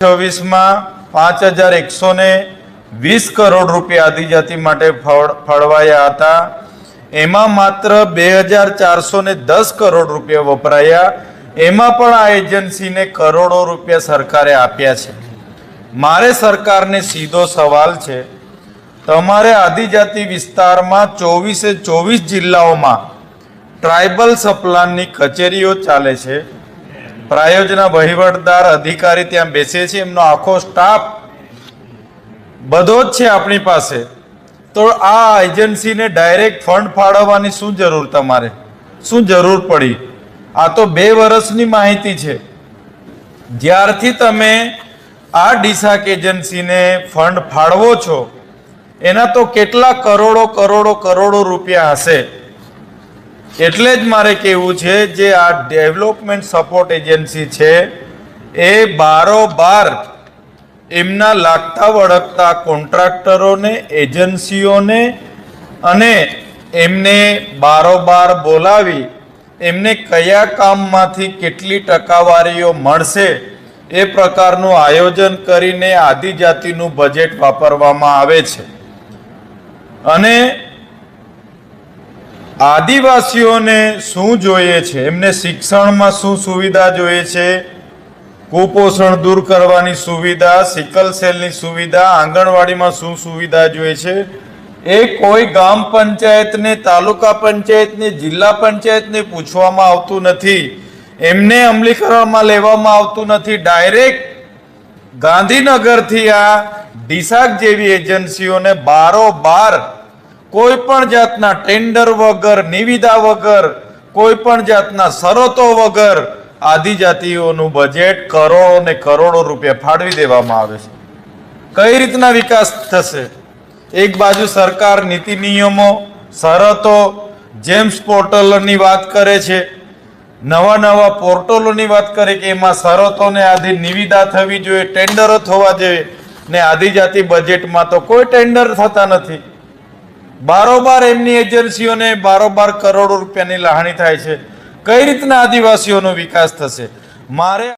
2024 में 5120 करोड़ रुपया आदिजाति माटे फळवाया हता। एमां मात्र 2410 करोड़ रुपया वपराया। एमां पण आ एजन्सीने करोड़ों रुपया सरकारे आप्या छे। मारे सरकारने सीधो सवाल छे, तमारे आदिजाति विस्तारमां 24 जिल्लाओमां ट्राइबल सप्लाननी कचेरीओ चाले छे। प्रायोजना वहीवटदार अधिकारी त्यां बेसे छे, एमनो आखो स्टाफ बधो ज छे आपणी पासे। तो आ एजन्सीने डायरेक्ट फंड फाळववानी शुं जरूर, तमारे शुं जरूर पड़ी? आ तो 2 वर्षनी माहिती छे। ज्यारथी तमे आ डिसाक एजन्सीने फंड फाळवो छो एना तो केटला करोड़ो करोड़ो करोड़ो रुपया हशे। एटले ज मारे कहेवुं छे, जे आ डेवलपमेंट सपोर्ट एजेंसी छे ए बारोबार एमना लागता वळगता कोन्ट्राक्टरोने, एजेंसीओने अने एमने बारोबार बोलावी एमने कया काममांथी केटली टकावारीओ मळशे ए प्रकारनुं आयोजन करीने आदिजातिनुं बजेट वापरवामां आवे छे। अने आदिवासीओने शुं जोईए छे, एमने शिक्षणमां शुं सुविधा जोईए छे, कुपोषण दूर करवानी सुविधा, सिकल सेलनी सुविधा, आंगणवाड़ीमां शुं सुविधा जोईए छे, ए कोई गाम पंचायतने, तालुका पंचायतने, जिल्ला पंचायतने पूछवामां आवतुं नथी। एमने अमलीकरणमां लेवामां आवतुं नथी। डायरेक्ट गांधीनगरथी आ डिसाक जेवी एजन्सीओने बारोबार कोई पण जातना टेंडर वगर, निविदा वगर, कोई पण जातना शरतो वगर आदिजातिओनुं बजेट करोड़ों ने करोड़ों रुपया फाळवी देवामां आवे छे। कई रीतना विकास थशे? एक बाजु सरकार नीति नियमो, शरतो, जेम्स पोर्टलोनी वात करे छे, नवा नवा पोर्टलोनी वात करे के एमां शरतोने आधीन निविदा थवी जोईए, टेंडरो थवा जोईए, ने आदिजाति बजेटमां तो कोई टेंडर थता नथी। बारोबार एमनी एजन्सीओने बारोबार करोड़ों रुपयानी लाहणी थाय छे। कई रीतना आदिवासीओनो विकास थशे? मारे